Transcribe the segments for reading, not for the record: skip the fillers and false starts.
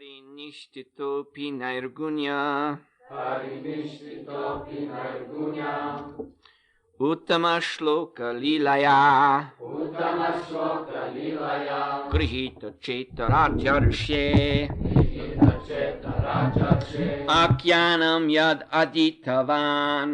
Parinishthitopi nairgunya Uttama shloka lilaya Grihita chetarajarshe Akyanam yad aditavan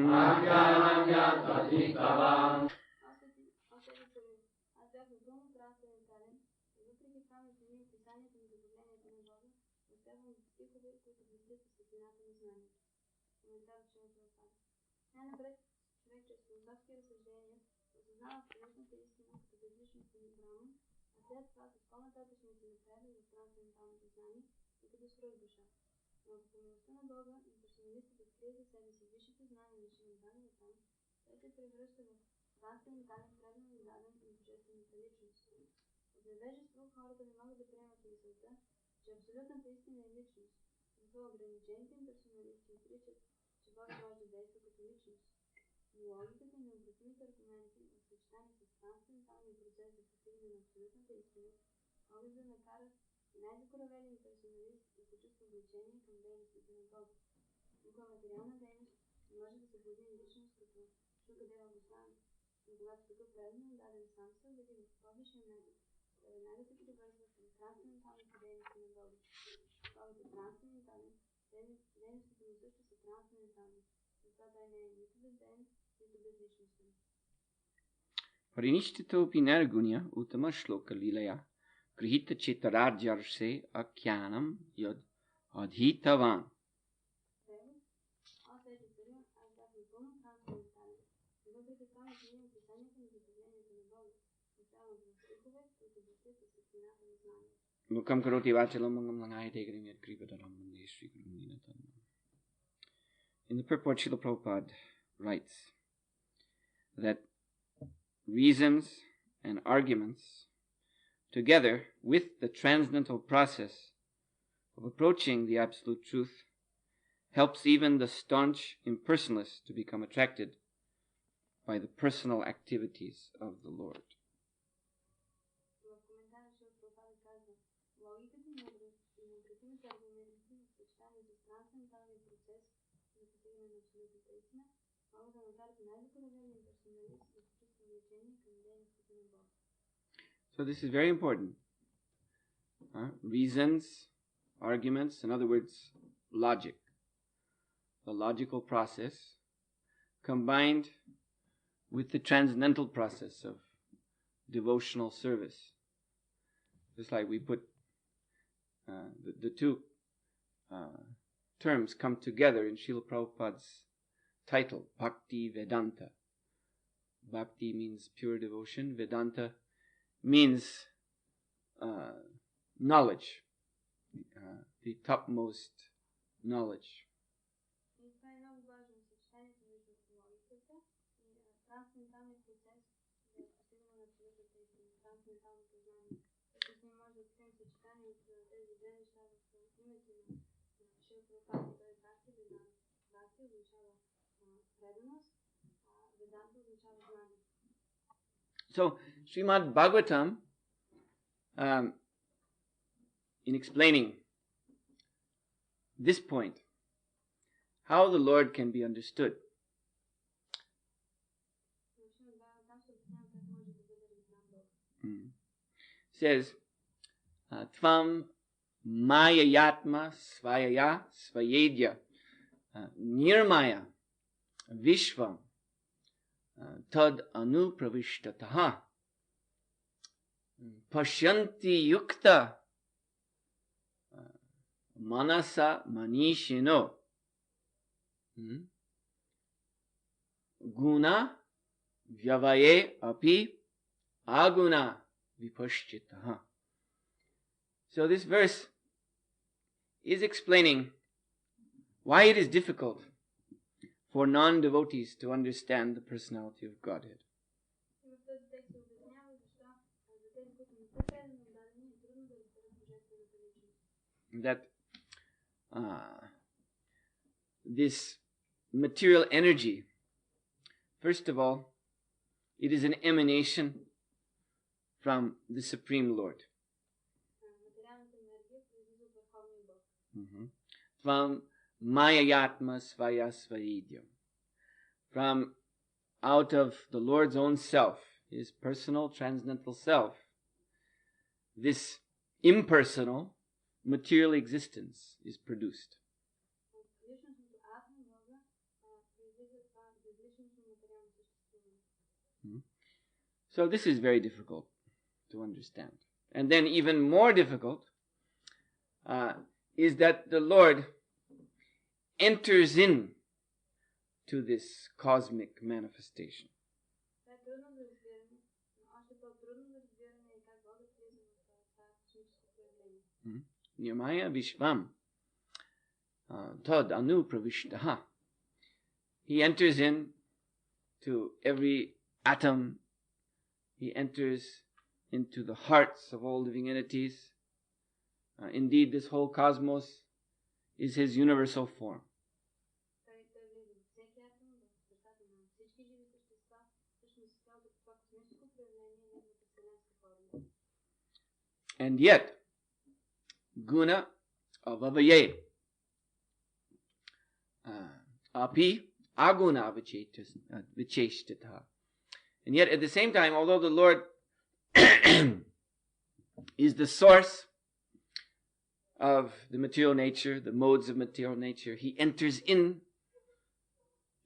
Parinishthitopi nairgunya Uttama shloka lilaya Grihita chetarajarshe Akyanam yad adhitavan. Mukam karoti vachalam mangam langai tegrim yad kripadaram mande Sri Guru Ninatam. In the purport, Srila Prabhupada writes that reasons and arguments, together with the transcendental process of approaching the absolute truth, helps even the staunch impersonalist to become attracted by the personal activities of the Lord. So this is very important. Reasons, arguments, in other words, logic. The logical process combined with the transcendental process of devotional service. Just like we put the two terms come together in Srila Prabhupada's title, Bhakti Vedanta. Bhakti means pure devotion. Vedanta means knowledge, the topmost knowledge. So, Srimad Bhagavatam, in explaining this point, how the Lord can be understood, says, Tvam Mayayatma Svayaya Svayedya Nirmaya Vishvam Tad Anu Pravishtatah Pashyanti Yukta Manasa Manishino Guna Vyavaye Api Aguna Vipashchitaha. So this verse is explaining why it is difficult for non-devotees to understand the personality of Godhead. That this material energy, first of all, it is an emanation from the Supreme Lord. Tvam mayayatma svaya svaidyam. From out of the Lord's own self, his personal transcendental self, this impersonal material existence is produced. So this is very difficult to understand. And then even more difficult is that the Lord enters in to this cosmic manifestation. Nirmaya Vishvam Tad Anu Pravishtaha. He enters in to every atom. He enters into the hearts of all living entities. Indeed, this whole cosmos is his universal form. And yet, guna avavaye api aguna vicheshtita. And yet at the same time, although the Lord is the source of the material nature, the modes of material nature, he enters in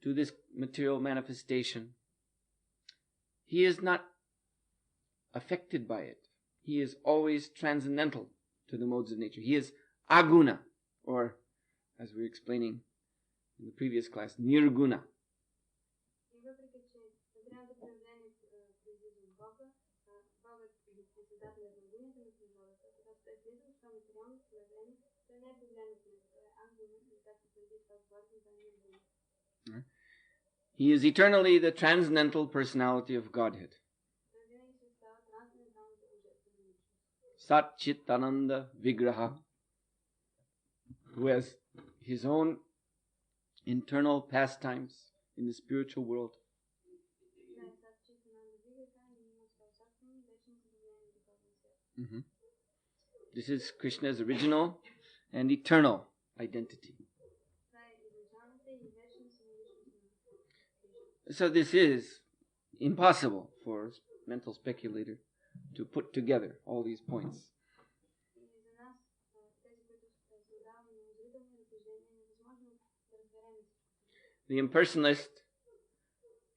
to this material manifestation. He is not affected by it. He is always transcendental to the modes of nature. He is aguna, or as we were explaining in the previous class, nirguna. He is eternally the transcendental personality of Godhead. Sat Chit Ananda Vigraha, who has his own internal pastimes in the spiritual world. This is Krishna's original and eternal identity. So this is impossible for a mental speculator to put together all these points. The impersonalist,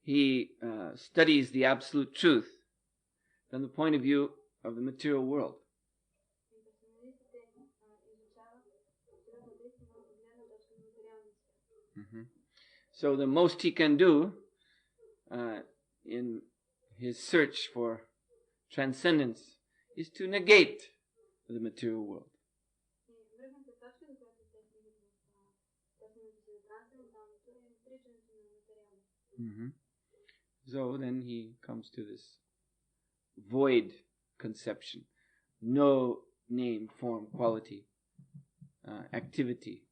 he studies the absolute truth from the point of view of the material world. So the most he can do in his search for transcendence is to negate the material world. So then he comes to this void conception. No name, form, quality, activity,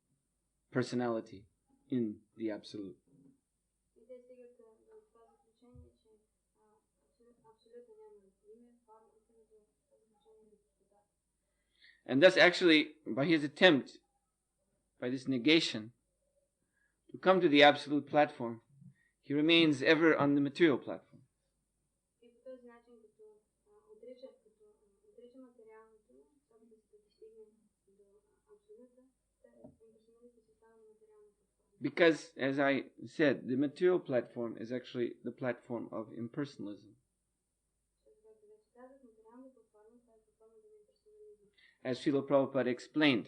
personality in the Absolute. And thus actually, by his attempt, by this negation, to come to the Absolute platform, he remains ever on the material platform. Because, as I said, the material platform is actually the platform of impersonalism. As Srila Prabhupada explained,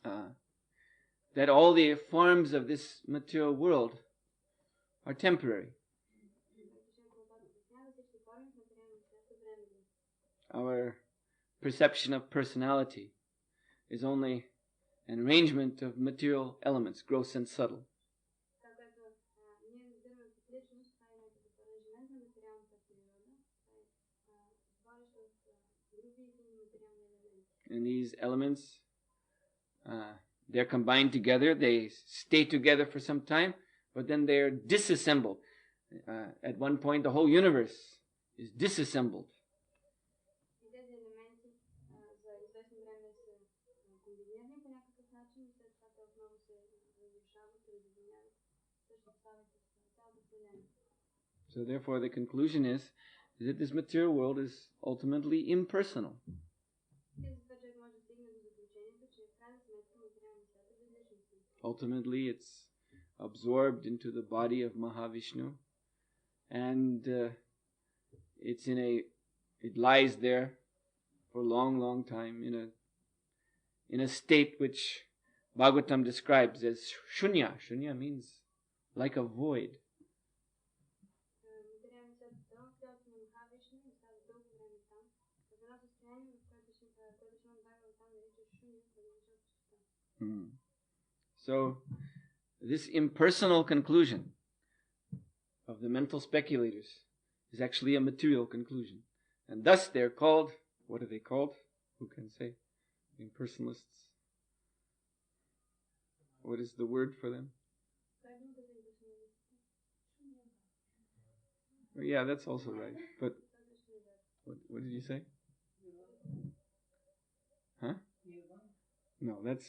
that all the forms of this material world are temporary. Our perception of personality is only an arrangement of material elements, gross and subtle. And these elements, they're combined together, they stay together for some time, but then they're disassembled. At one point, the whole universe is disassembled. So therefore the conclusion is that this material world is ultimately impersonal. Ultimately it's absorbed into the body of Mahavishnu, and it lies there for a long time in a state which Bhagavatam describes as shunya. Shunya means like a void. So this impersonal conclusion of the mental speculators is actually a material conclusion, and thus they're called, what are they called? Who can say? Impersonalists. What is the word for them? Well, yeah, that's also right. But what did you say? Huh? No, that's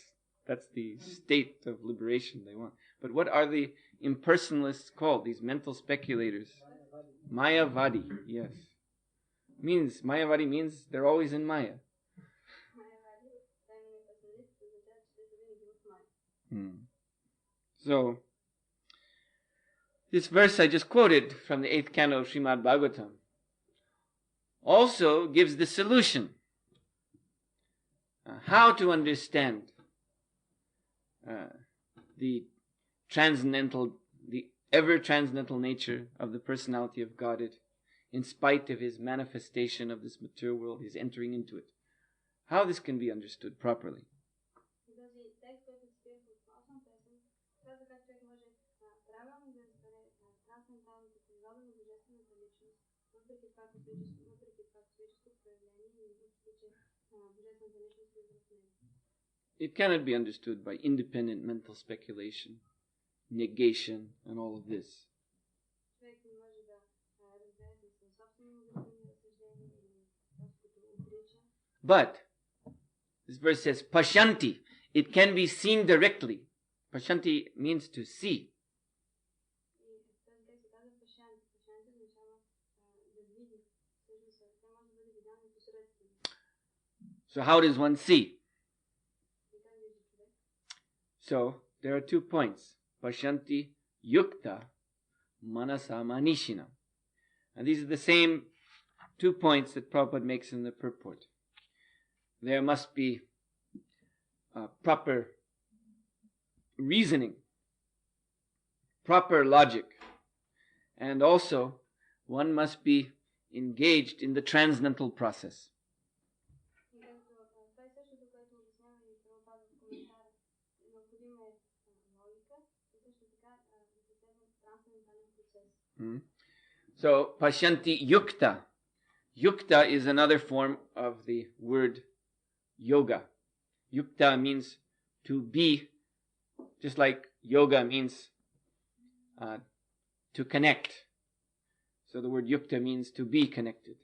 the state of liberation they want. But what are the impersonalists called? These mental speculators. Mayavadi, yes. Mayavadi means they're always in Maya. So, this verse I just quoted from the 8th canto of Srimad Bhagavatam also gives the solution. How to understand the ever transcendental nature of the personality of Godhead, in spite of his manifestation of this material world, his entering into it. How this can be understood properly. It cannot be understood by independent mental speculation, negation, and all of this. But this verse says pashanti. It can be seen directly. Pashanti means to see. So how does one see? So there are 2 points. Pashanti yukta manasa manishina. And these are the same 2 points that Prabhupada makes in the purport. There must be proper reasoning, proper logic, and also one must be engaged in the transcendental process. So, pashanti yukta. Yukta is another form of the word yoga. Yukta means to be, just like yoga means to connect. So the word yukta means to be connected.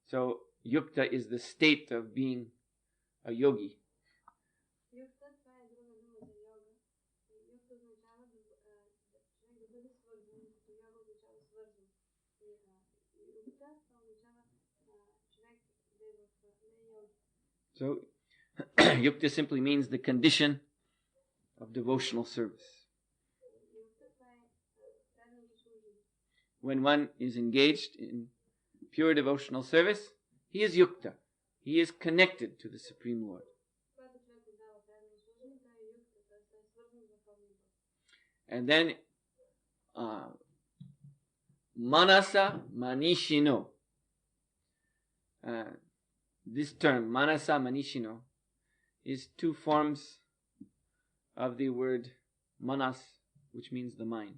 So yukta is the state of being a yogi. So, yukta simply means the condition of devotional service. When one is engaged in pure devotional service, he is yukta. He is connected to the Supreme Lord. And then, manasa manishino. This term, manasa manishino, is 2 forms of the word manas, which means the mind.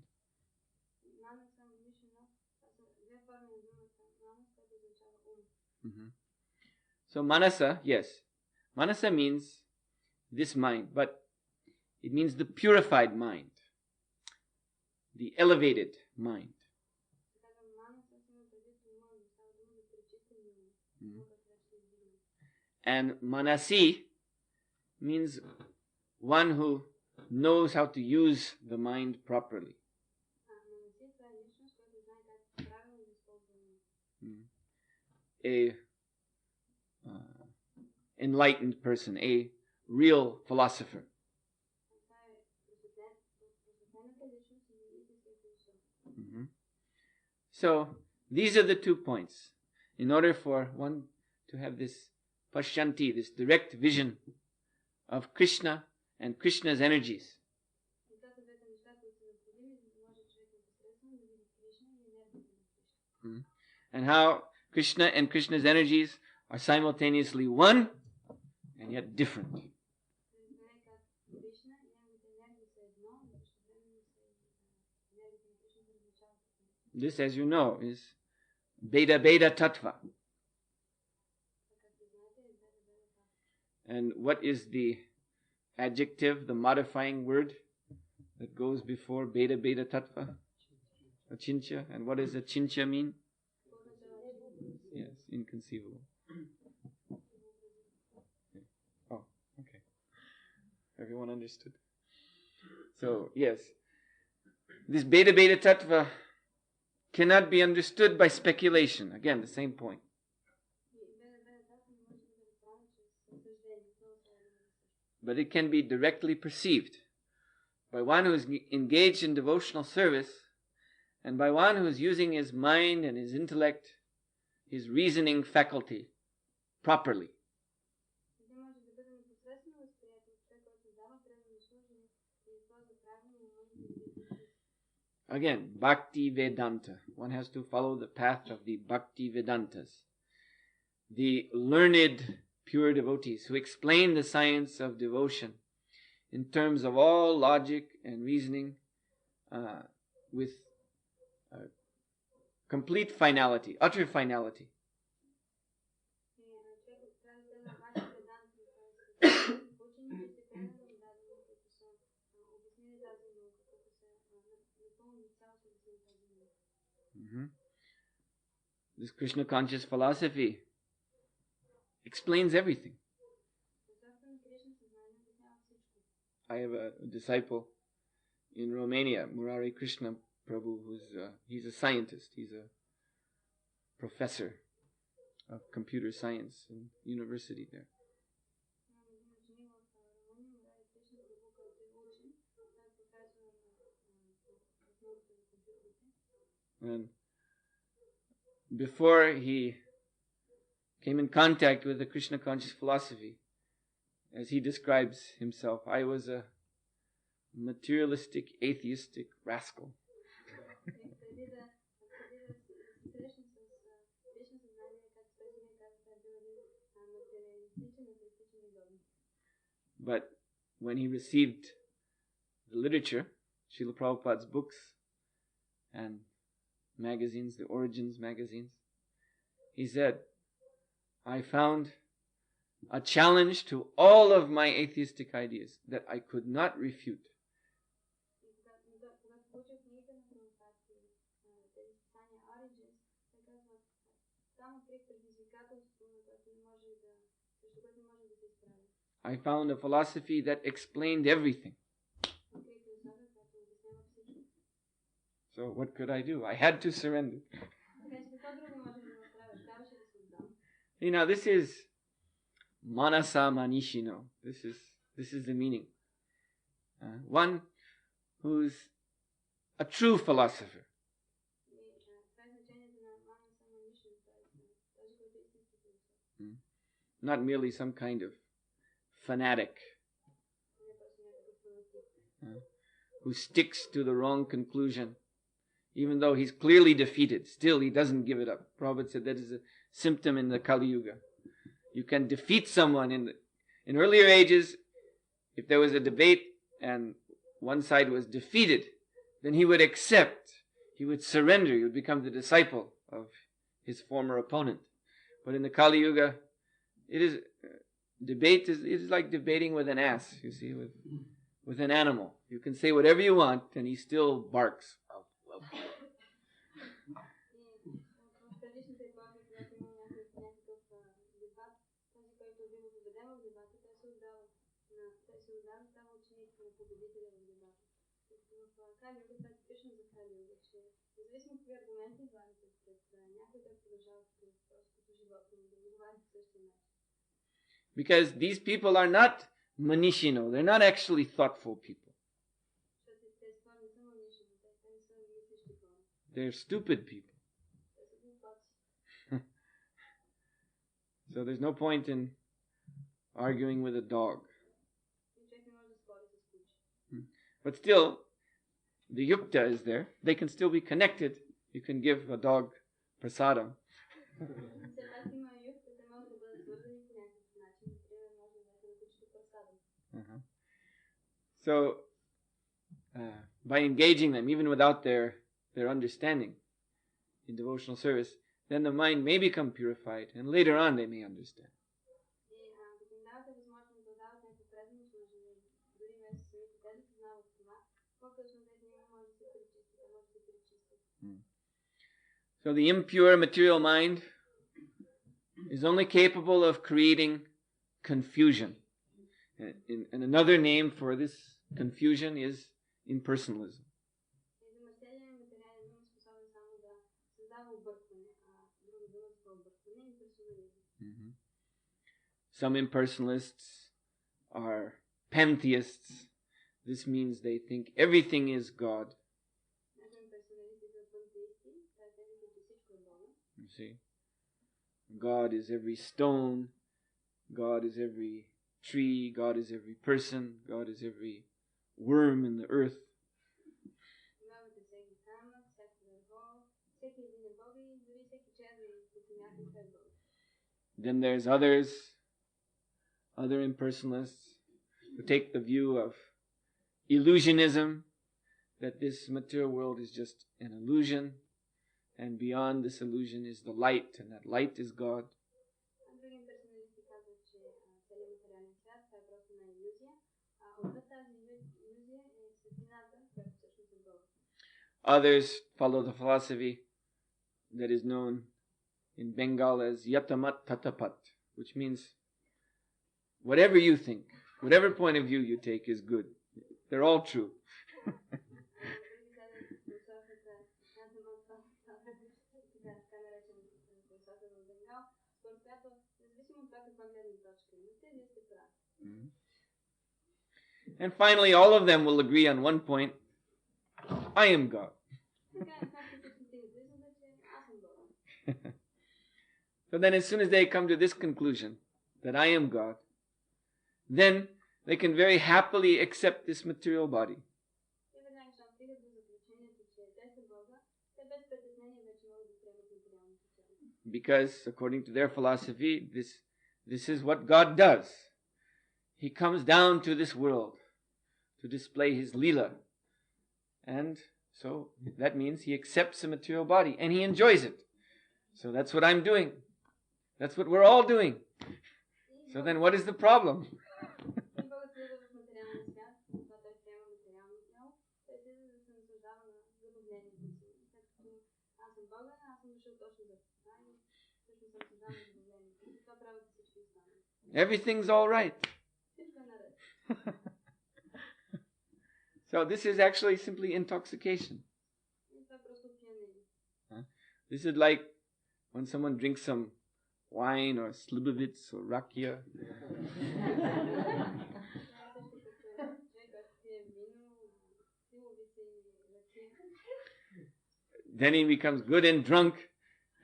So manasa, yes. Manasa means this mind, but it means the purified mind, the elevated mind. And manasi means one who knows how to use the mind properly. A enlightened person, a real philosopher. So these are the 2 points. In order for one to have this pashyanti, this direct vision of Krishna and Krishna's energies, and how Krishna and Krishna's energies are simultaneously one and yet different. This, as you know, is Veda Tattva. And what is the adjective, the modifying word that goes before Veda Tattva? Achincha. And what does achincha mean? Yes, inconceivable. Oh, okay. Everyone understood? So, yes. This Veda Tattva cannot be understood by speculation. Again, the same point. But it can be directly perceived by one who is engaged in devotional service and by one who is using his mind and his intellect, his reasoning faculty properly. Again, Bhakti Vedanta. One has to follow the path of the Bhakti Vedantas, the learned pure devotees who explain the science of devotion in terms of all logic and reasoning with complete finality, utter finality. This Krishna conscious philosophy explains everything. I have a disciple in Romania, Murari Krishna Prabhu, he's a scientist. He's a professor of computer science in university there. And before he came in contact with the Krishna conscious philosophy, as he describes himself, I was a materialistic, atheistic rascal. But when he received the literature, Srila Prabhupada's books and magazines, the Origins magazines, he said, I found a challenge to all of my atheistic ideas that I could not refute. I found a philosophy that explained everything. So what could I do? I had to surrender. You know, this is Manasa Manishino. This is the meaning. One who's a true philosopher. Not merely some kind of fanatic who sticks to the wrong conclusion. Even though he's clearly defeated, still he doesn't give it up. Prabhupada said that is a symptom in the Kali Yuga. You can defeat someone in earlier ages. If there was a debate and one side was defeated, then he would accept, he would surrender, he would become the disciple of his former opponent. But in the Kali Yuga, debate is like debating with an ass, you see, with an animal. You can say whatever you want and he still barks. Because these people are not manishino, they're not actually thoughtful people. They're stupid people. So there's no point in arguing with a dog. But still, the yukta is there. They can still be connected. You can give a dog prasadam. So, by engaging them, even without their understanding in devotional service, then the mind may become purified, and later on they may understand. So the impure material mind is only capable of creating confusion. And another name for this confusion is impersonalism. Some impersonalists are pantheists. This means they think everything is God. You see, God is every stone, God is every tree, God is every person, God is every worm in the earth. Then there's other impersonalists who take the view of illusionism, that this material world is just an illusion, and beyond this illusion is the light, and that light is God. Others follow the philosophy that is known in Bengal as Yatamat Tatapat, which means whatever you think, whatever point of view you take is good. They're all true. And finally, all of them will agree on one point: I am God. So then as soon as they come to this conclusion, that I am God, then they can very happily accept this material body. Because according to their philosophy, this is what God does. He comes down to this world to display His Leela. And so that means He accepts a material body and He enjoys it. So that's what I'm doing. That's what we're all doing. So then what is the problem? Everything's all right. So this is actually simply intoxication. This is like when someone drinks some wine or slivovitz or rakia. Then he becomes good and drunk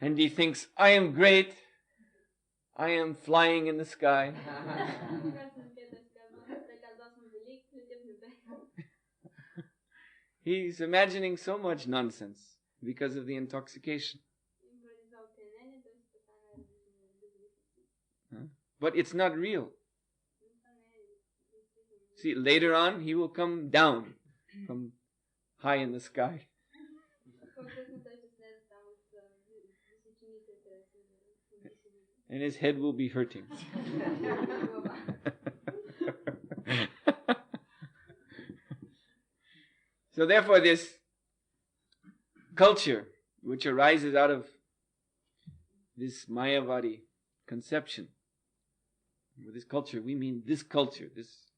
and he thinks, I am great. I am flying in the sky. He's imagining so much nonsense because of the intoxication. But it's not real. See, later on he will come down from high in the sky. And his head will be hurting. So therefore this culture which arises out of this Mayavadi conception, with this culture we mean this culture, this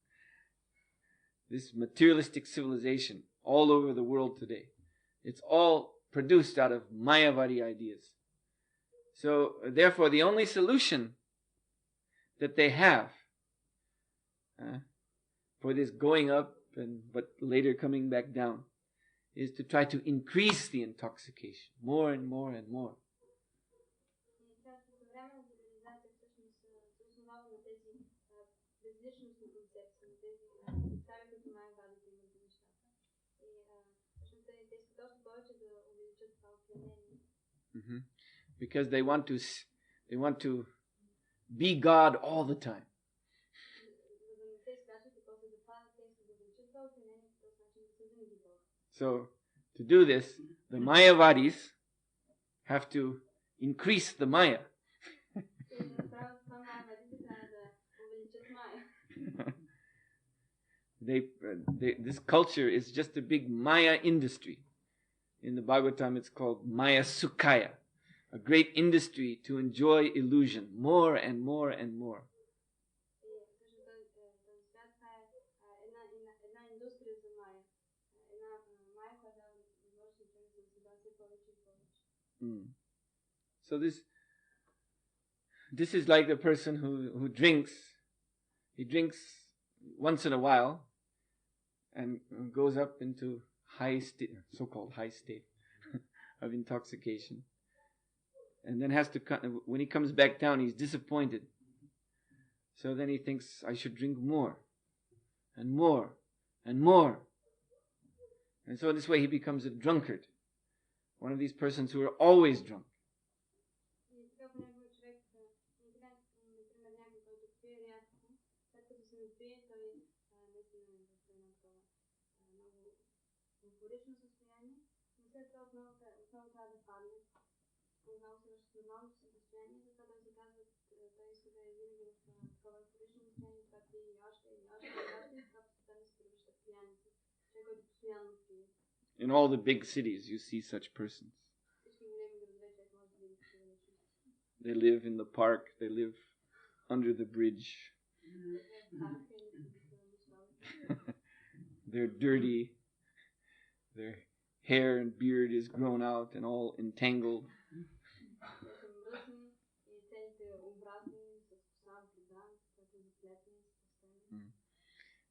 this materialistic civilization all over the world today. It's all produced out of Mayavadi ideas. So, therefore, the only solution that they have for this going up but later coming back down is to try to increase the intoxication more and more and more. Mm-hmm. Because they want to be God all the time. So, to do this, the Mayavadis have to increase the Maya. This culture is just a big Maya industry. In the Bhagavatam it's called Maya Sukhaya, a great industry to enjoy illusion more and more and more. So this is like the person who drinks. He drinks once in a while and goes up into so-called high state of intoxication, and then when he comes back down, he's disappointed. So then he thinks, I should drink more and more and more, and so this way he becomes a drunkard, one of these persons who are always drunk. In all the big cities you see such persons. They live in the park, they live under the bridge. They're dirty, their hair and beard is grown out and all entangled.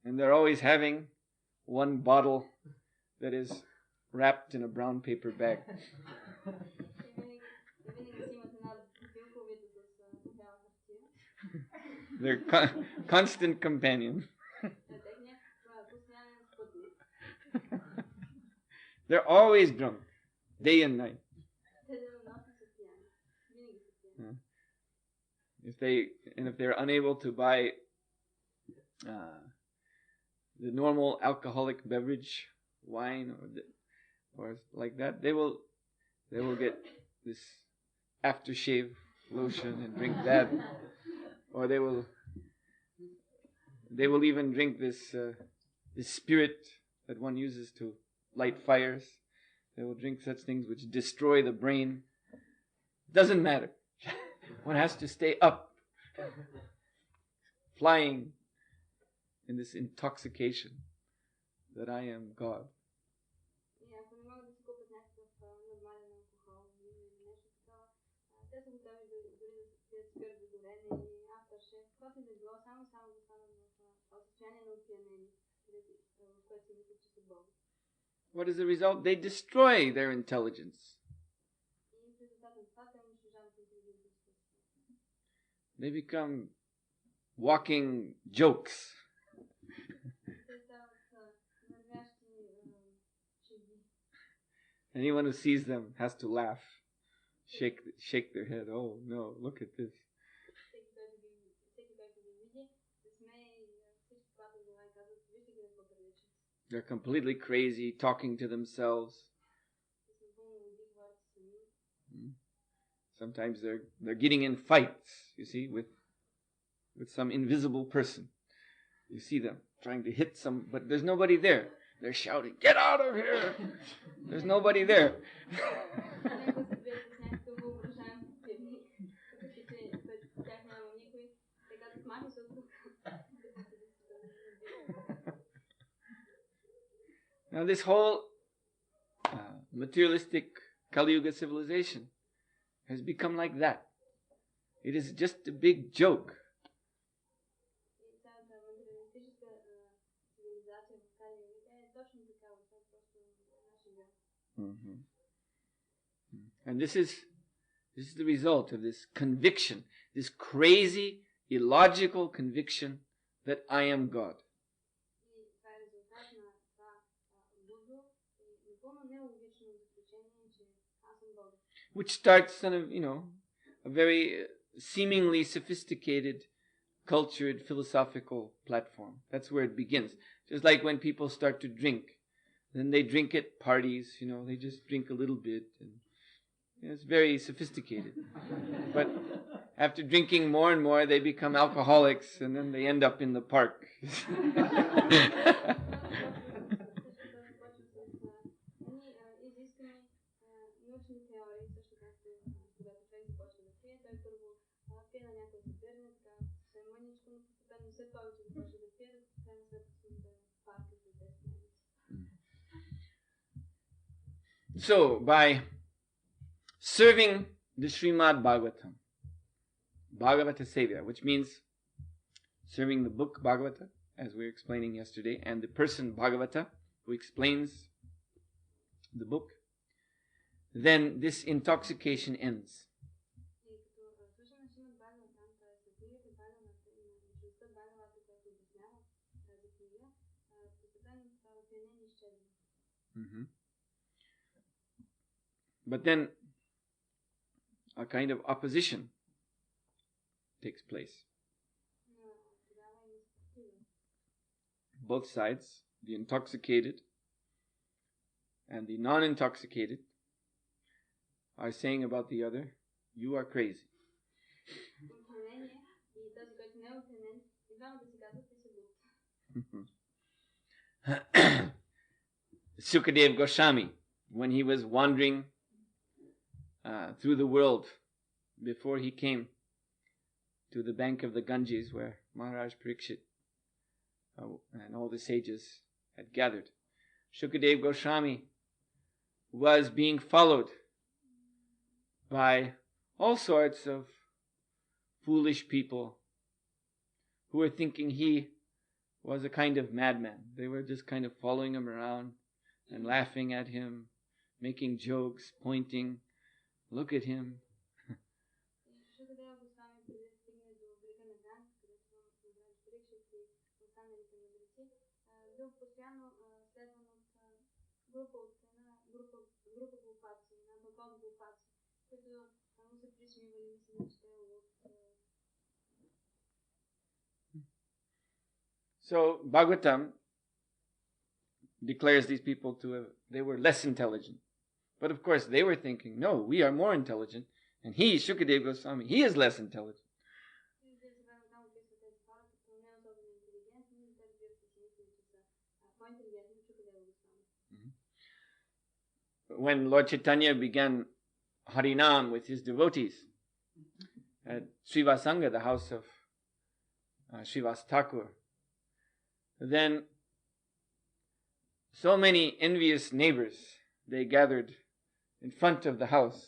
And they're always having one bottle that is wrapped in a brown paper bag. Their constant companion. They're always drunk, day and night. If they're unable to buy the normal alcoholic beverage, wine or like that, they will get this aftershave lotion and drink that, or they will even drink this spirit that one uses to light fires. They will drink such things which destroy the brain. Doesn't matter. One has to stay up, flying in this intoxication that I am God. What is the result? They destroy their intelligence. They become walking jokes. Anyone who sees them has to laugh, shake their head. Oh no, look at this. They're completely crazy, talking to themselves. Sometimes they're getting in fights, you see, with some invisible person. You see them trying to hit but there's nobody there. They're shouting, "Get out of here!" There's nobody there. Now this whole materialistic Kali Yuga civilization has become like that. It is just a big joke. Mm-hmm. And this is the result of this conviction, this crazy, illogical conviction that I am God. Which starts on a very seemingly sophisticated, cultured, philosophical platform. That's where it begins. Just like when people start to drink. Then they drink at parties, they just drink a little bit. And it's very sophisticated. But after drinking more and more, they become alcoholics, and then they end up in the park. So, by serving the Srimad Bhagavatam, Bhagavata Sevya, which means serving the book Bhagavata, as we were explaining yesterday, and the person Bhagavata, who explains the book, then this intoxication ends. Mm-hmm. But then a kind of opposition takes place. Both sides, the intoxicated and the non-intoxicated, are saying about the other, you are crazy. Sukadeva Goswami, when he was wandering through the world before he came to the bank of the Ganges where Maharaj Parikshit and all the sages had gathered, Sukadeva Goswami was being followed by all sorts of foolish people who were thinking he was a kind of madman. They were just kind of following him around and laughing at him, making jokes, pointing, look at him. So Bhagavatam declares these people they were less intelligent. But of course they were thinking, no, we are more intelligent. And he, Shukadeva Goswami, he is less intelligent. When Lord Chaitanya began Harinam with his devotees at Srivasanga, the house of Srivas Thakur, then so many envious neighbors, they gathered in front of the house.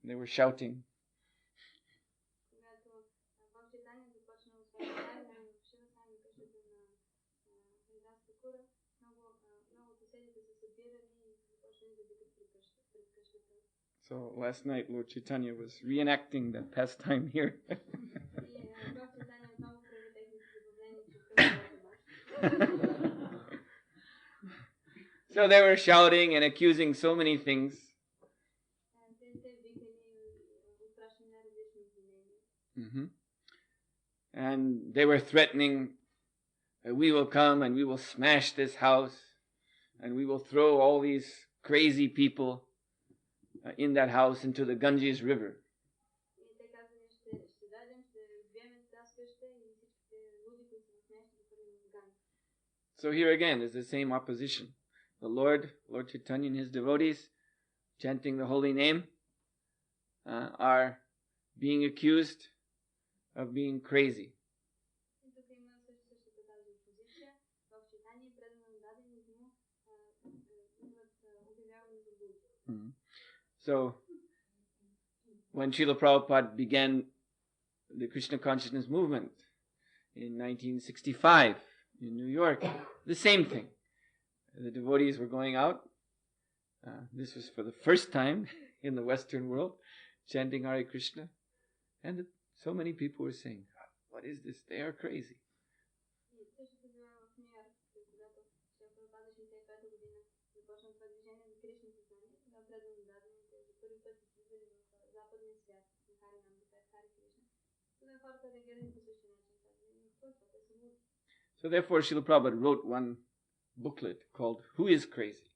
They were shouting. So last night Lord Chaitanya was reenacting that pastime here. So they were shouting and accusing so many things. Mm-hmm. And they were threatening that we will come and we will smash this house and we will throw all these crazy people in that house into the Ganges River. So here again is the same opposition. The Lord Chaitanya and his devotees, chanting the holy name, are being accused of being crazy. So, when Srila Prabhupada began the Krishna consciousness movement in 1965 in New York, the same thing. The devotees were going out. This was for the first time in the Western world, chanting Hare Krishna. And so many people were saying, what is this? They are crazy. So therefore Srila Prabhupada wrote one booklet called Who is Crazy?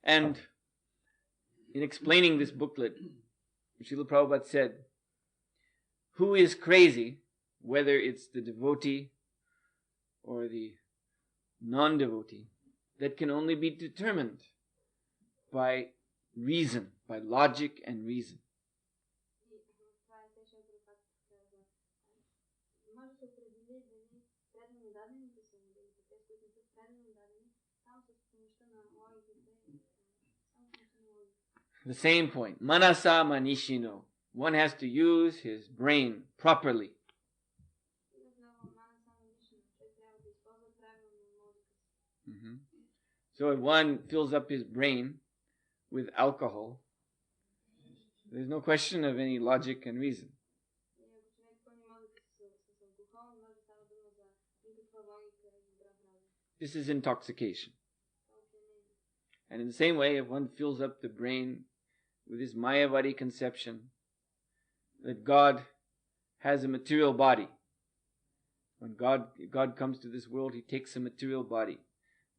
And in explaining this booklet, Srila Prabhupada said, who is crazy, whether it's the devotee or the non-devotee, that can only be determined by reason, by logic and reason. The same point. Manasa manishino. One has to use his brain properly. So if one fills up his brain with alcohol, there's no question of any logic and reason. This is intoxication. And in the same way, if one fills up the brain with his Mayavadi conception that God has a material body, when God comes to this world, He takes a material body.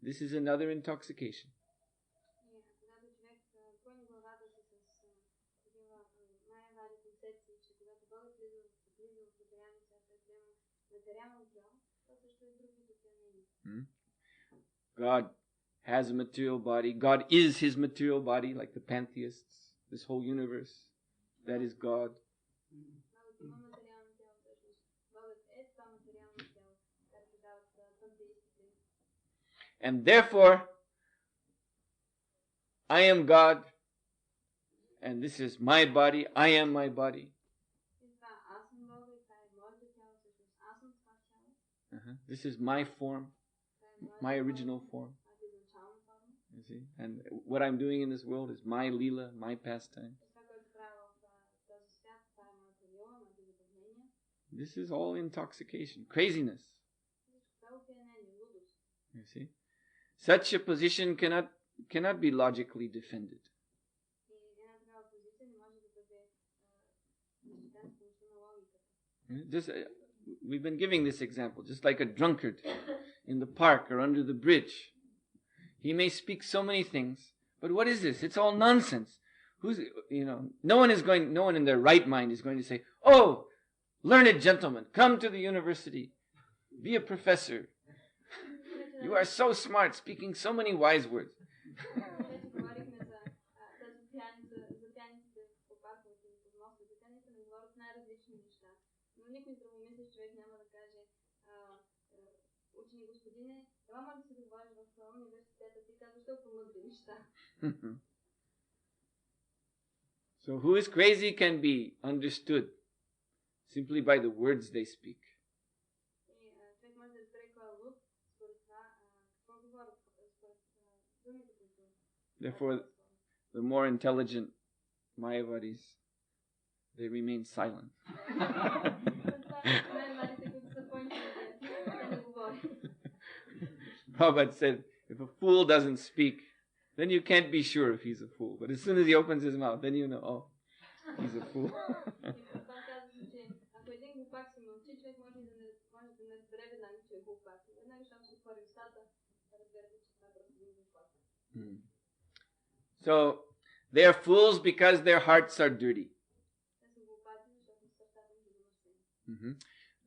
This is another intoxication. God has a material body. God is His material body, like the pantheists. This whole universe, that is God. And therefore, I am God, and this is my body. I am my body. This is my form, my original form. You see? And what I'm doing in this world is my lila, my pastime. This is all intoxication, craziness. You see? Such a position cannot be logically defended. We've been giving this example, just like a drunkard in the park or under the bridge. He may speak so many things, but what is this? It's all nonsense. No one in their right mind is going to say, "Oh, learned gentleman, come to the university, be a professor. You are so smart, speaking so many wise words." So who is crazy can be understood simply by the words they speak. Therefore, the more intelligent Mayavadis, they remain silent. Prabhupada said, if a fool doesn't speak, then you can't be sure if he's a fool. But as soon as he opens his mouth, then you know, oh, he's a fool. So, they are fools because their hearts are dirty.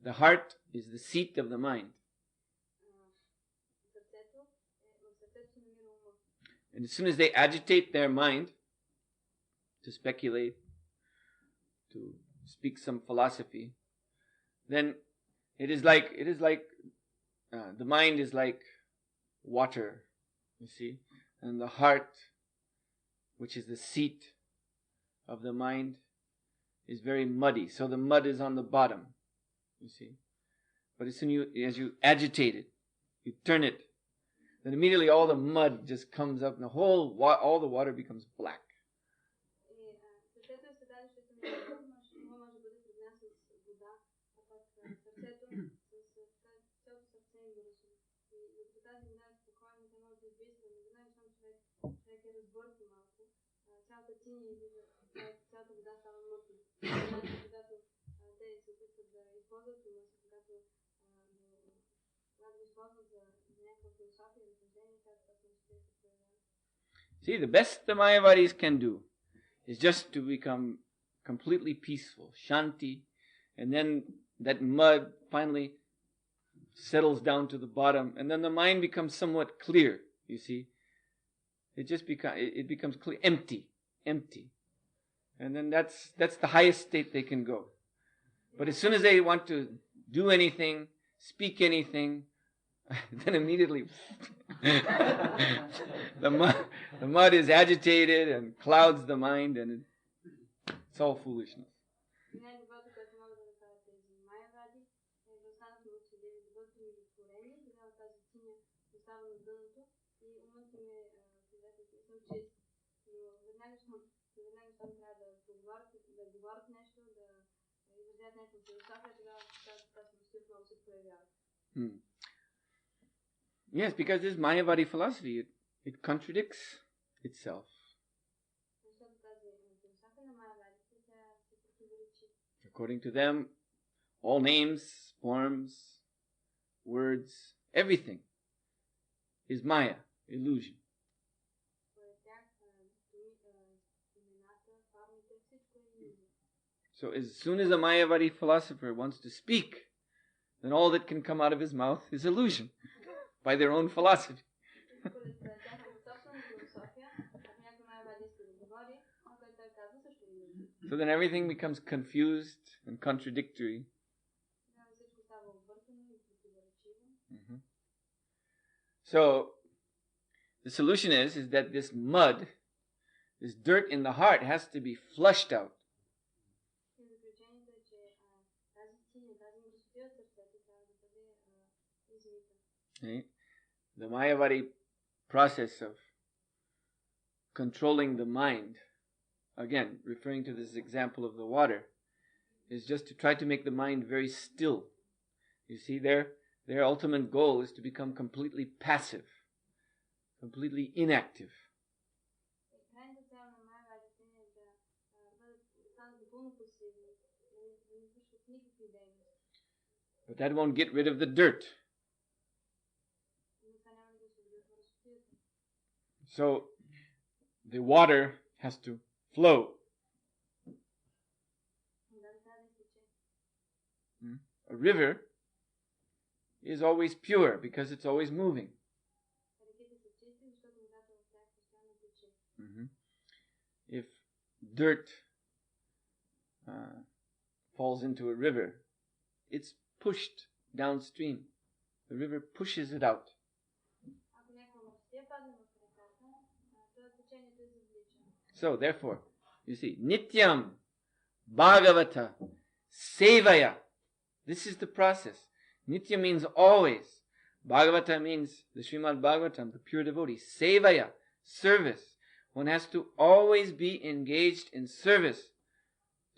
The heart is the seat of the mind. And as soon as they agitate their mind to speculate, to speak some philosophy, then It is like the mind is like water, you see, and the heart, which is the seat of the mind, is very muddy. So the mud is on the bottom, you see. But as you agitate it, you turn it, then immediately all the mud just comes up, and all the water becomes black. See, the best the Mayavadis can do is just to become completely peaceful, shanti, and then that mud finally settles down to the bottom, and then the mind becomes somewhat clear, you see. It becomes clear, empty. And then that's the highest state they can go. But as soon as they want to do anything, speak anything, then immediately the mud is agitated and clouds the mind, and it's all foolishness. Yes, because this Mayavadi philosophy, it contradicts itself. According to them, all names, forms, words, everything is Maya, illusion. So as soon as a Mayavadi philosopher wants to speak, then all that can come out of his mouth is illusion, by their own philosophy. So then everything becomes confused and contradictory. So the solution is that this mud, this dirt in the heart, has to be flushed out. Right? The Mayavadi process of controlling the mind, again, referring to this example of the water, is just to try to make the mind very still. You see, their ultimate goal is to become completely passive, completely inactive. But that won't get rid of the dirt. So the water has to flow. A river is always pure because it's always moving. If dirt falls into a river, it's pushed downstream. The river pushes it out. So therefore, you see, Nityam Bhagavata Sevaya. This is the process. Nitya means always. Bhagavata means the Srimad Bhagavatam, the pure devotee. Sevaya, service. One has to always be engaged in service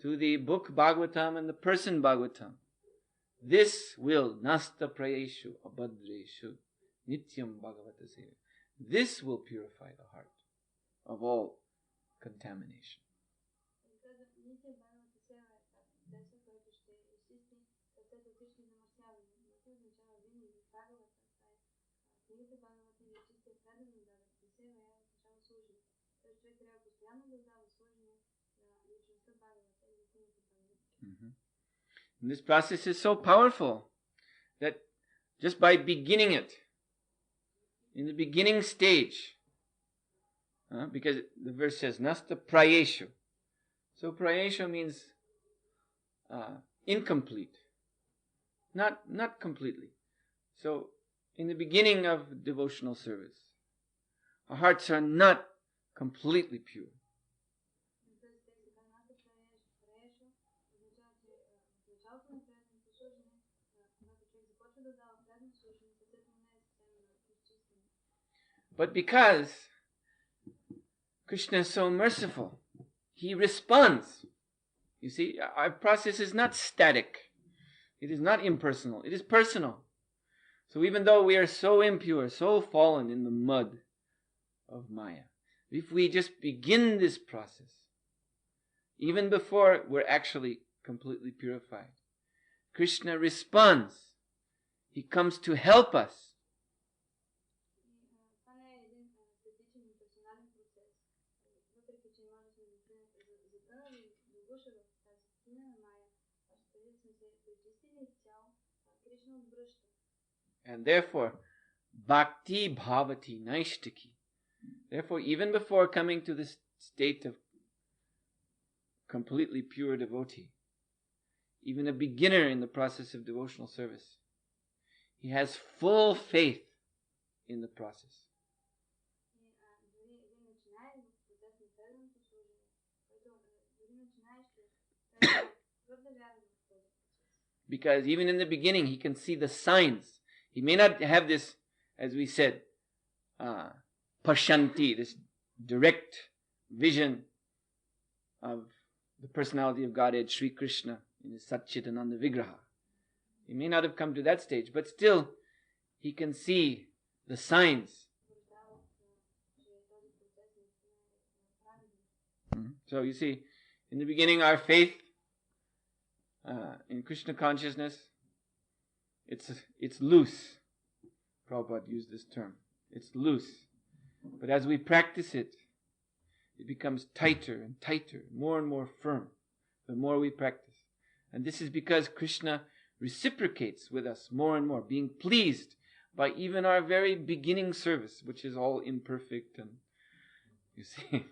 to the book Bhagavatam and the person Bhagavatam. This will nasta prayeshu abhadreshu nityam Bhagavata Sevaya. This will purify the heart of all contamination. And this process is so powerful that just by beginning it, in the beginning stage, because the verse says nasta prayeshu. So prayeshu means incomplete. Not completely. So, in the beginning of devotional service, our hearts are not completely pure. But because Krishna is so merciful, he responds. You see, our process is not static. It is not impersonal. It is personal. So even though we are so impure, so fallen in the mud of Maya, if we just begin this process, even before we're actually completely purified, Krishna responds. He comes to help us. And therefore, bhakti bhavati naishtaki. Therefore, even before coming to this state of completely pure devotee, even a beginner in the process of devotional service, he has full faith in the process. Because even in the beginning, he can see the signs. He may not have this, as we said, pashanti, this direct vision of the personality of Godhead, Sri Krishna, in his Satchitananda Vigraha. He may not have come to that stage, but still, he can see the signs. So you see, in the beginning, our faith in Krishna consciousness, it's loose. Prabhupada used this term. It's loose. But as we practice it, it becomes tighter and tighter, more and more firm, the more we practice. And this is because Krishna reciprocates with us more and more, being pleased by even our very beginning service, which is all imperfect and, you see.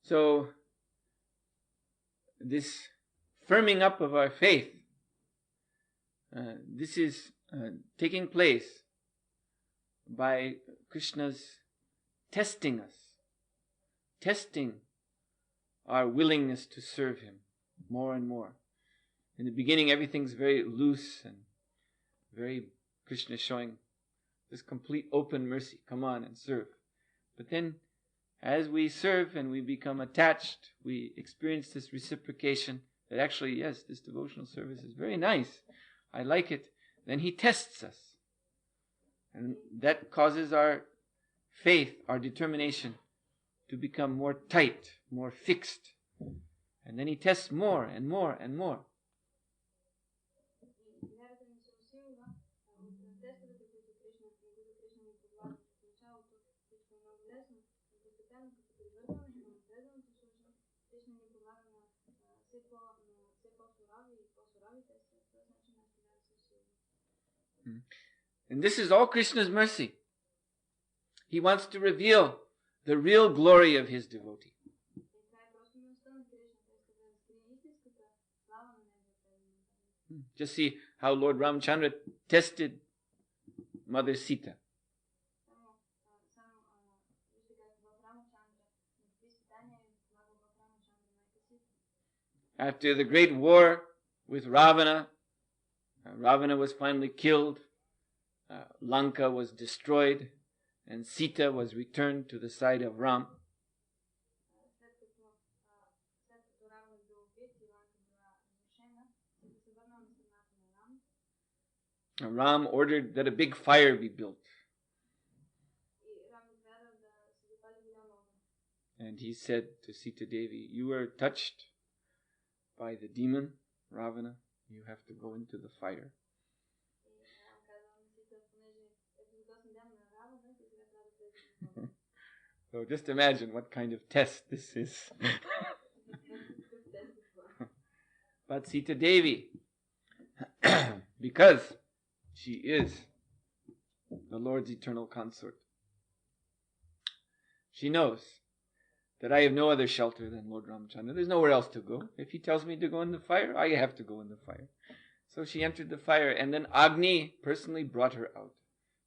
So, this firming up of our faith, this is taking place by Krishna's testing us, testing our willingness to serve him more and more. In the beginning, everything's very loose and very Krishna showing this complete open mercy. Come on and serve. But then, as we serve and we become attached, we experience this reciprocation that actually, yes, this devotional service is very nice. I like it. Then he tests us. And that causes our faith, our determination to become more tight, more fixed. And then he tests more and more and more. And this is all Krishna's mercy. He wants to reveal the real glory of his devotee. Just see how Lord Ramchandra tested Mother Sita. After the great war with Ravana, Ravana was finally killed, Lanka was destroyed, and Sita was returned to the side of Ram. Ram ordered that a big fire be built. And he said to Sita Devi, you are touched by the demon, Ravana. You have to go into the fire. So just imagine what kind of test this is. But Sita Devi, because she is the Lord's eternal consort, she knows that I have no other shelter than Lord Ramchandra. There's nowhere else to go. If he tells me to go in the fire, I have to go in the fire. So she entered the fire, and then Agni personally brought her out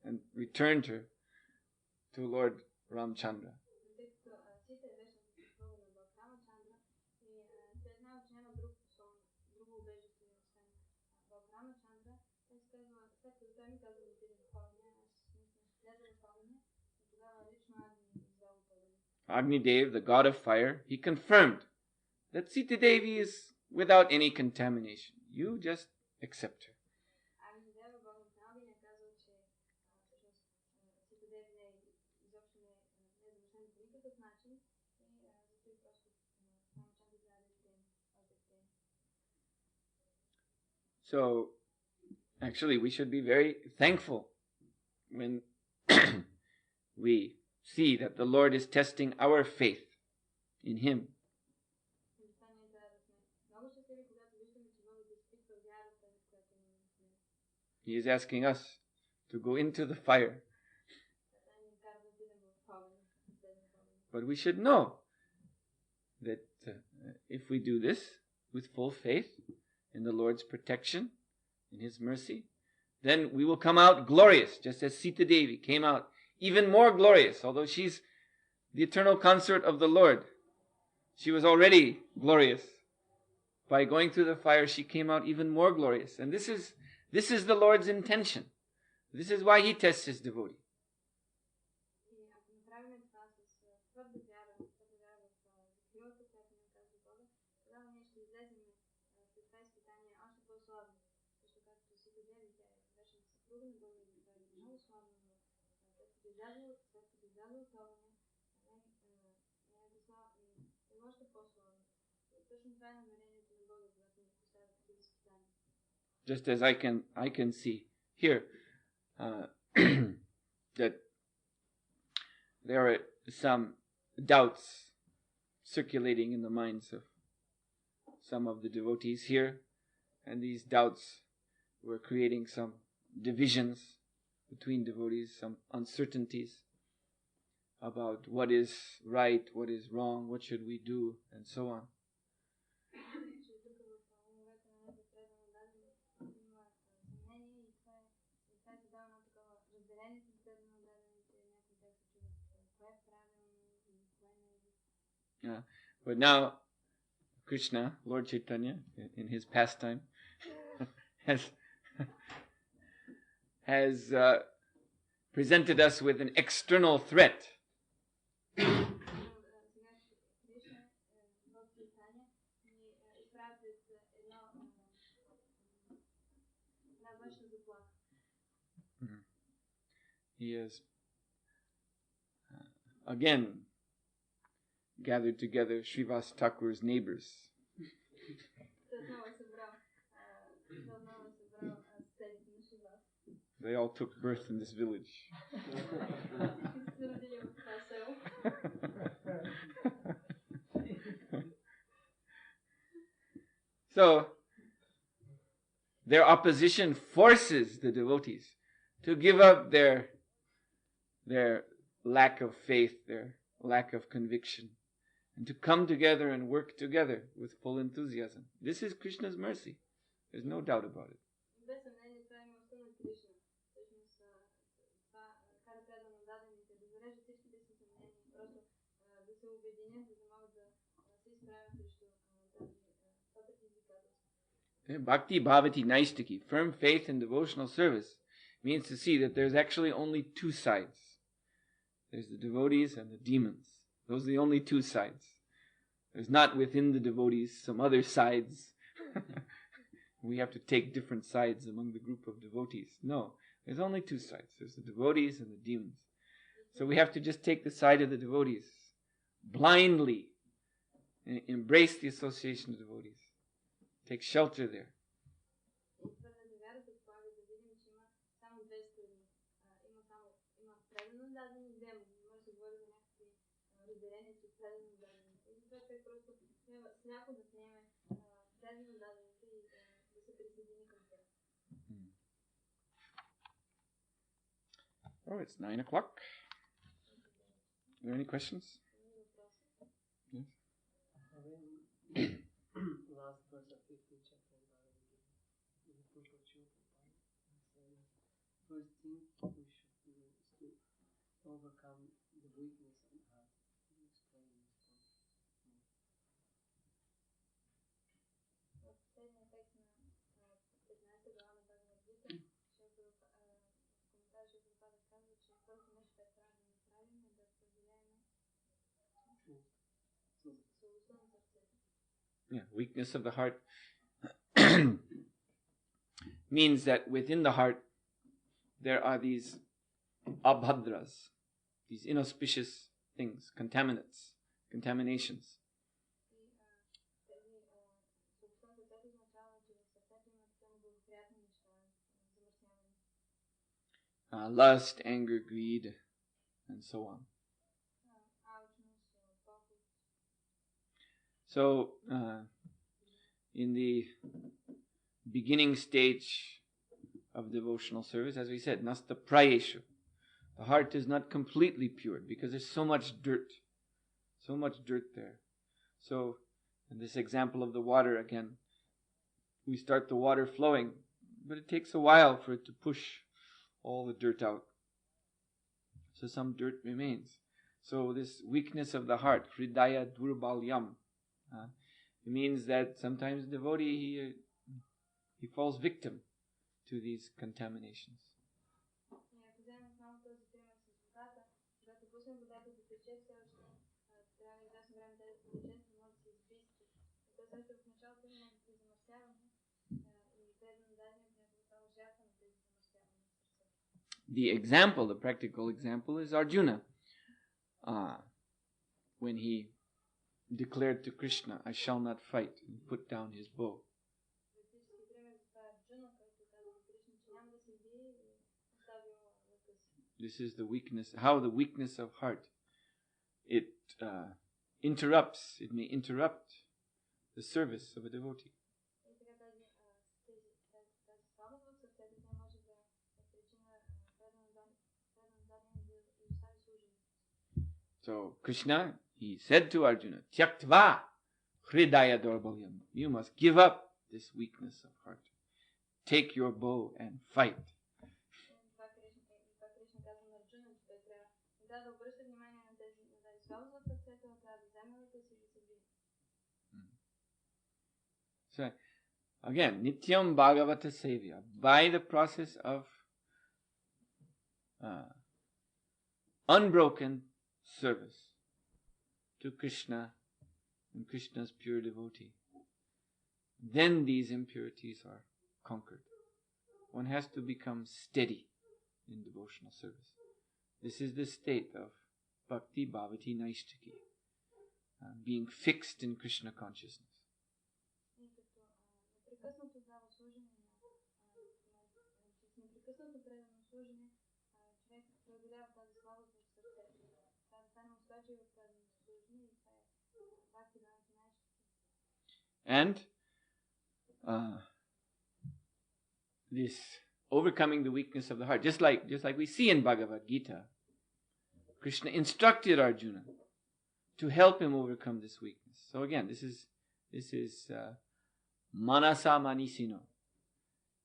and returned her to Lord Ramchandra. Agni Dev, the god of fire, he confirmed that Sita Devi is without any contamination. You just accept her. So, actually, we should be very thankful when we see that the Lord is testing our faith in Him. He is asking us to go into the fire. But we should know that if we do this with full faith in the Lord's protection, in His mercy, then we will come out glorious, just as Sita Devi came out even more glorious. Although she's the eternal consort of the Lord, she was already glorious. By going through the fire, she came out even more glorious. And this is the Lord's intention. This is why He tests His devotee. Just as I can see here that there are some doubts circulating in the minds of some of the devotees here, and these doubts were creating some divisions between devotees, some uncertainties about what is right, what is wrong, what should we do, and so on. But now, Krishna, Lord Chaitanya, in his pastime, has presented us with an external threat. He has again gathered together Srivas Thakur's neighbors. They all took birth in this village. So, their opposition forces the devotees to give up their lack of faith, their lack of conviction, and to come together and work together with full enthusiasm. This is Krishna's mercy. There's no doubt about it. Bhakti Bhavati Naistiki, firm faith in devotional service, means to see that there's actually only two sides. There's the devotees and the demons. Those are the only two sides. There's not within the devotees some other sides. We have to take different sides among the group of devotees. No, there's only two sides. There's the devotees and the demons. So we have to just take the side of the devotees blindly and embrace the association of devotees. Take shelter there. благодарението и предано даденото. И това човек просто трябва смяко да приеме предано даденото и да се присъедини към тях. Oh, it's 9 o'clock. Are there any questions? Yes. Last verse of 15th chapter of Bhagavad Gita. In the book of Shuddha, first thing we should do is to overcome the weakness of the heart. Can you explain this point? В последния текст на 15 глава на Бхагавад Гита, коментар Шрила казва, че първото нещо, което трябва да направим е да преодолеем слабостта на сърцето. Yeah, weakness of the heart means that within the heart there are these abhadras, these inauspicious things, contaminations. Lust, anger, greed, and so on. So, in the beginning stage of devotional service, as we said, nasta prayeshu, the heart is not completely pure because there's so much dirt there. So, in this example of the water again, we start the water flowing, but it takes a while for it to push all the dirt out. So some dirt remains. So this weakness of the heart, hridaya durbalyam, it means that sometimes the devotee, he falls victim to these contaminations. The example, the practical example is Arjuna. When he declared to Krishna, I shall not fight, and put down his bow. This is the weakness, how the weakness of heart, it may interrupt the service of a devotee. So Krishna, he said to Arjuna, Tyaktva hridaya dorbalyam. You must give up this weakness of heart. Take your bow and fight. So again, Nityam Bhagavata Sevya, by the process of unbroken service to Krishna and Krishna's pure devotee, then these impurities are conquered. One has to become steady in devotional service. This is the state of Bhakti Bhavati Naishtaki, being fixed in Krishna consciousness. And this overcoming the weakness of the heart, just like we see in Bhagavad Gita, Krishna instructed Arjuna to help him overcome this weakness. So again, this is manasa manisino.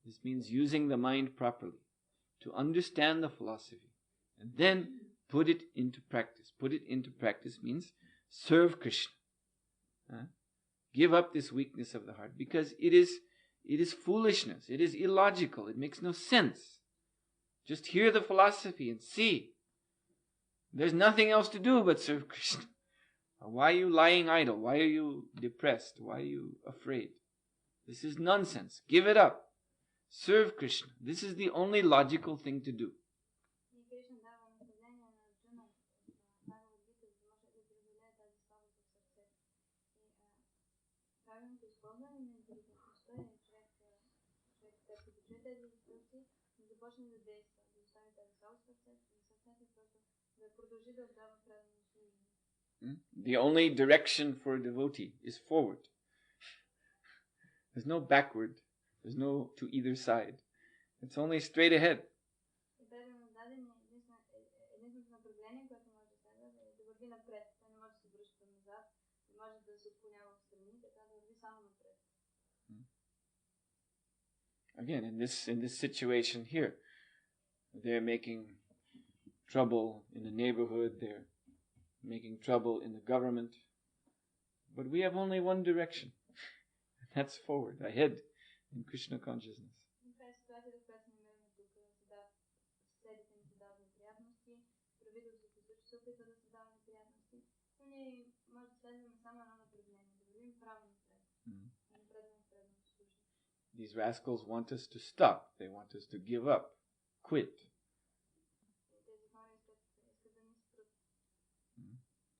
This means using the mind properly to understand the philosophy and then put it into practice. Put it into practice means serve Krishna. Give up this weakness of the heart, because it is foolishness. It is illogical. It makes no sense. Just hear the philosophy and see. There's nothing else to do but serve Krishna. Why are you lying idle? Why are you depressed? Why are you afraid? This is nonsense. Give it up. Serve Krishna. This is the only logical thing to do. The only direction for a devotee is forward. There's no backward. There's no to either side. It's only straight ahead. Again, in this situation here, they're making trouble in the neighborhood, they're making trouble in the government, but we have only one direction. That's forward, ahead, in Krishna consciousness. These rascals want us to stop. They want us to give up, quit.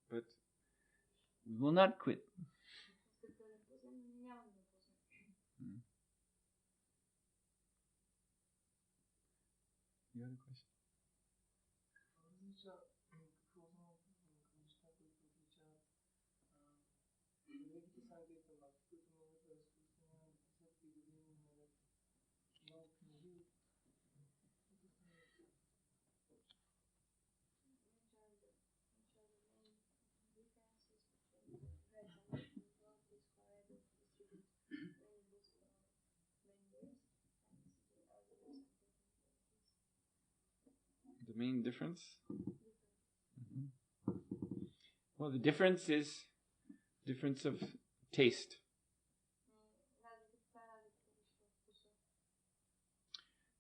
But we will not quit. You have a question? The main difference? Well, the difference is difference of taste.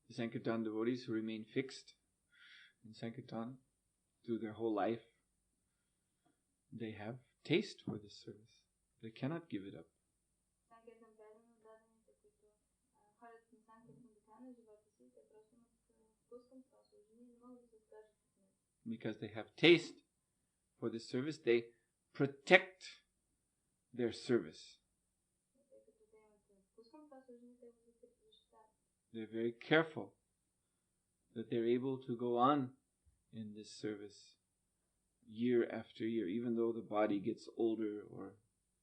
The Sankirtan devotees who remain fixed in Sankirtan through their whole life, they have taste for this service. They cannot give it up. Because they have taste for this service, they protect their service. They're very careful that they're able to go on in this service year after year, even though the body gets older or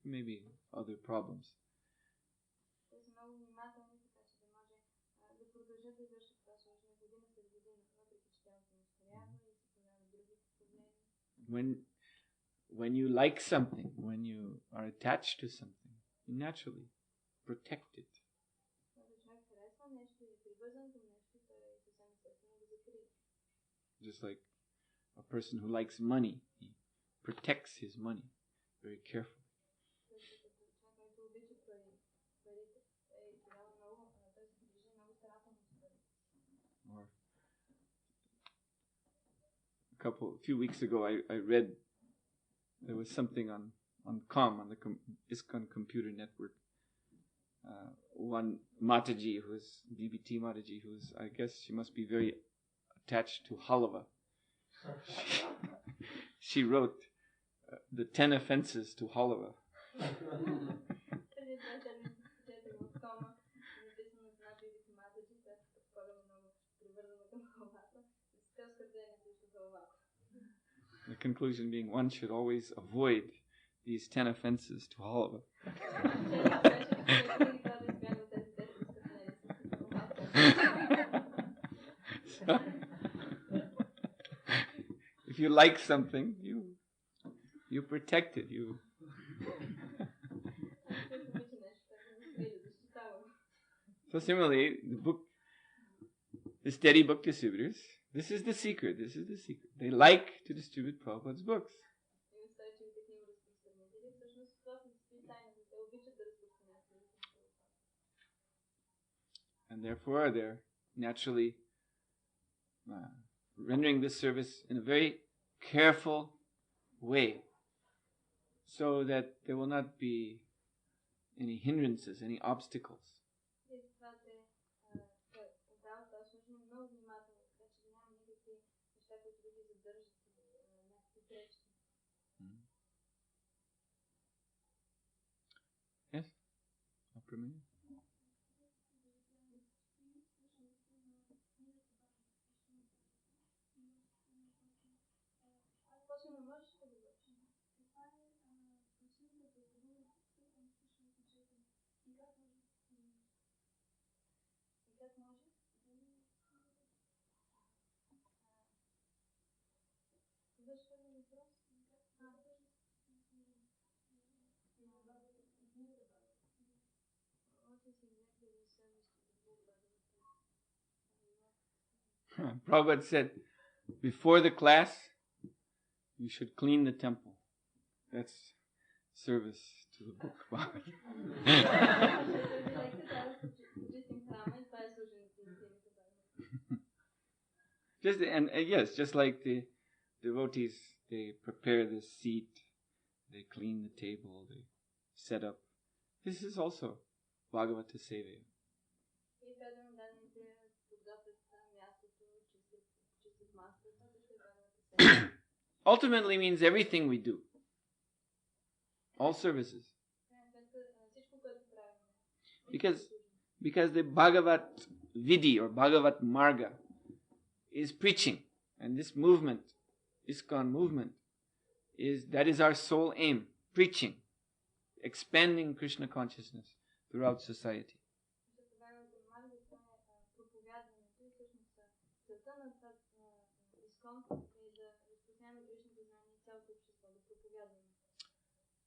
maybe other problems. When you like something, when you are attached to something, you naturally protect it. Just like a person who likes money, he protects his money very carefully. Or a few weeks ago, I read there was something on COM, on the ISKCON computer network. One Mataji, who's BBT Mataji, who's, I guess she must be very attached to halava. She wrote the 10 offenses to halava. The conclusion being one should always avoid these 10 offenses to halava. So, if you like something, you protect it. So similarly, the steady book distributors, this is the secret. They like to distribute Prabhupada's books. And therefore they're naturally rendering this service in a very careful way, so that there will not be any hindrances, any obstacles. Yes? Prabhupada said, before the class, you should clean the temple. That's service to the book. Yes, just like the devotees, they prepare the seat, they clean the table, they set up. This is also Bhagavata Sevaya. Ultimately means everything we do. All services. Because the Bhagavat Vidhi or Bhagavat Marga is preaching. And this movement, ISKCON movement, that is our sole aim. Preaching. Expanding Krishna consciousness throughout society.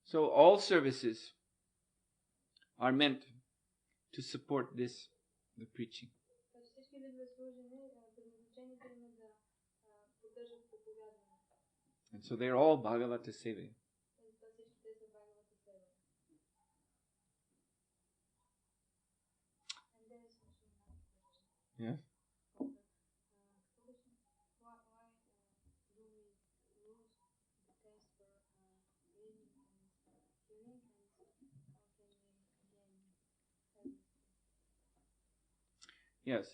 So all services are meant to support this, the preaching. And so they're all Bhagavata Sevaya. Yes? Yes.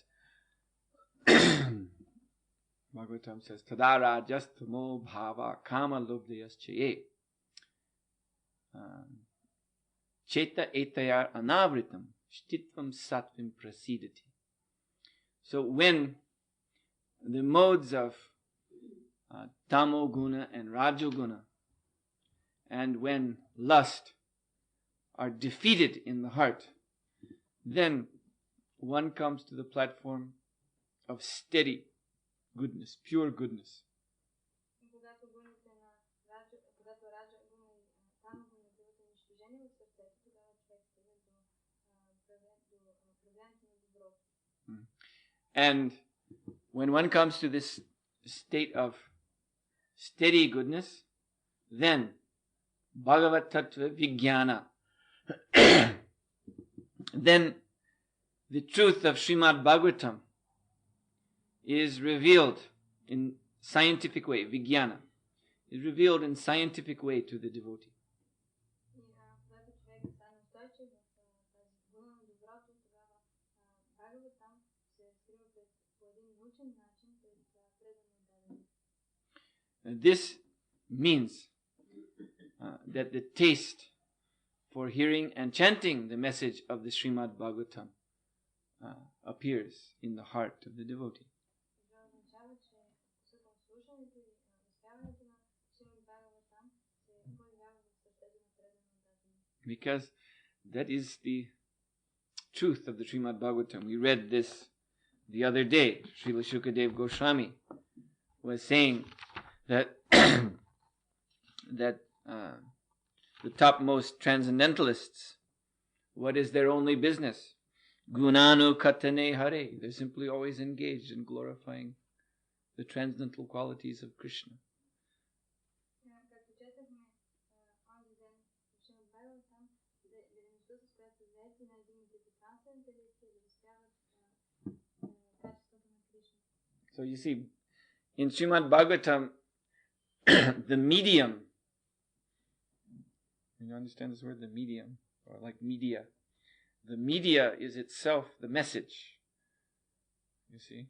Bhagavatam says, Tadara jastamo bhava kama lubdhyaschaye. Cheta etayar anavritam shtitvam sattvam prasidati. So when the modes of tamo guna and rajo guna, and when lust are defeated in the heart, then one comes to the platform of steady goodness, pure goodness. And when one comes to this state of steady goodness, then Bhagavat Tattva Vijnana, then the truth of Srimad Bhagavatam is revealed in scientific way, Vijnana, is revealed in scientific way to the devotee. And this means that the taste for hearing and chanting the message of the Srimad Bhagavatam appears in the heart of the devotee. Because that is the truth of the Srimad Bhagavatam. We read this the other day. Srila Shukadev Goswami was saying that the topmost transcendentalists, what is their only business? Gunanu katane hare. They're simply always engaged in glorifying the transcendental qualities of Krishna. So you see, in Srimad Bhagavatam, the medium, you understand this word, the medium, or like media. The media is itself the message. You see?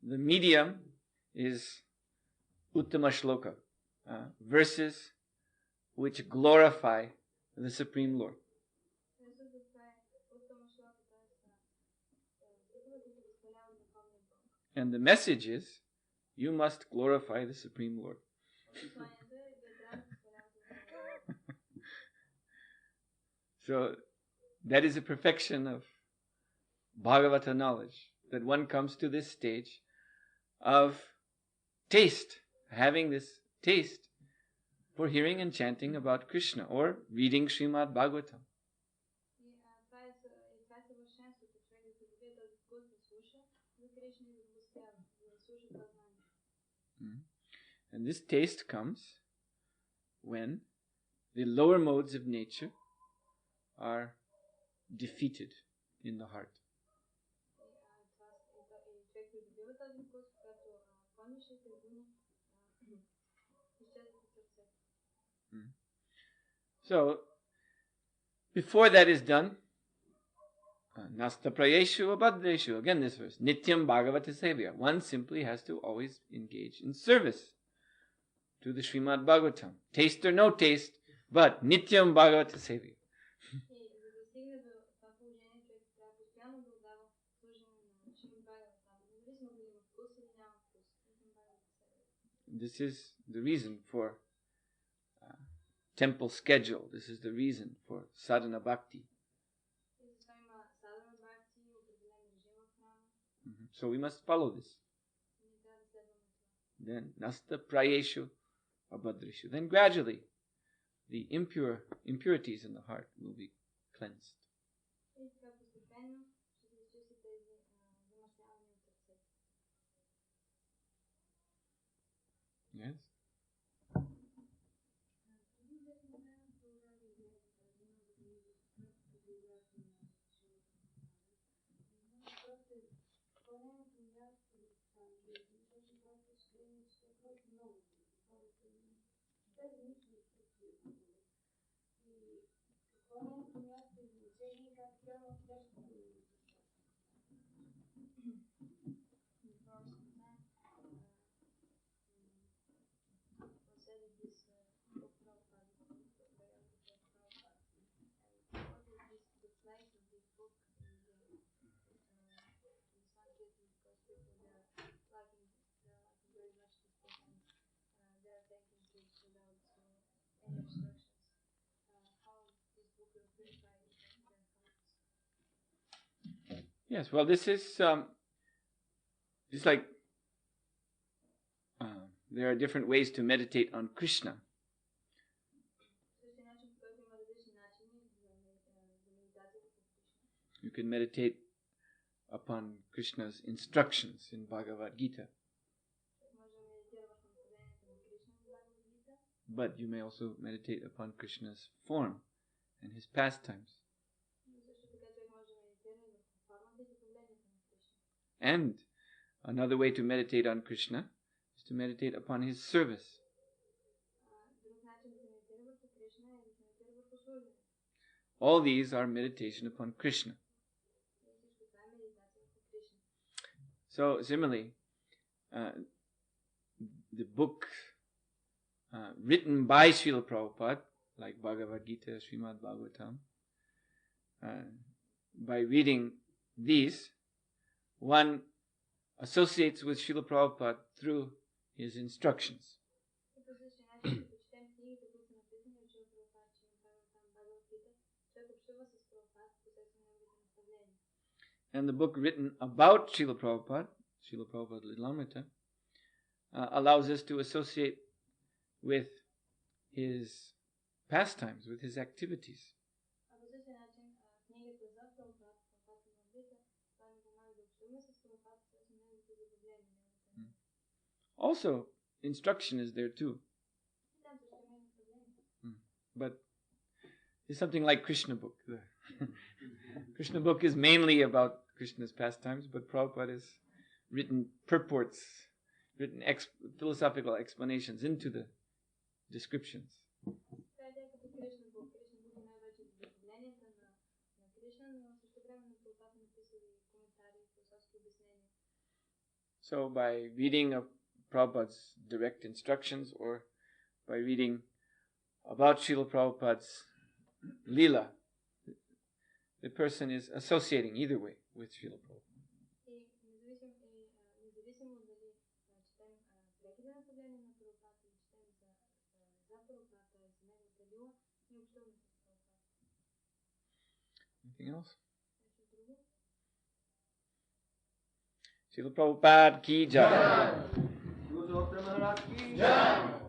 The medium is Uttama Shloka, verses which glorify the Supreme Lord. And the message is you must glorify the Supreme Lord. So that is a perfection of Bhagavata knowledge, that one comes to this stage of taste, having this taste for hearing and chanting about Krishna or reading Srimad Bhagavatam. And this taste comes when the lower modes of nature are defeated in the heart. So, before that is done, Nasta prayeshu abhadreshu, again this verse, Nityam Bhagavata Sevya. One simply has to always engage in service to the Srimad Bhagavatam. Taste or no taste, but Nityam Bhagavata Sevya. This is the reason for temple schedule. This is the reason for sadhana bhakti. So we must follow this. Then nasta prayeshu abhadreshu. Then gradually the impurities in the heart will be cleansed. Yes? Yes, well, this is it's like there are different ways to meditate on Krishna. You can meditate upon Krishna's instructions in Bhagavad Gita. But you may also meditate upon Krishna's form and his pastimes. And another way to meditate on Krishna is to meditate upon his service. All these are meditation upon Krishna. So similarly, the book written by Srila Prabhupada, like Bhagavad Gita, Srimad Bhagavatam, by reading these, one associates with Srila Prabhupada through his instructions. And the book written about Srila Prabhupada, Srila Prabhupada Lilamrita, allows us to associate with his pastimes, with his activities. Also, instruction is there too. But it's something like Krishna book. The Krishna book is mainly about Krishna's pastimes, but Prabhupada has written purports, written philosophical explanations into the descriptions. So by reading of Prabhupada's direct instructions or by reading about Srila Prabhupada's Leela, the person is associating either way with Srila Prabhupada. влияние на Прабхупада и четем за Прабхупада, за неговата лила и общуваме с Прабхупада. Anything else? Нещо друго? Srila Prabhupada ki jai. Sухотра Махараджа ki jai.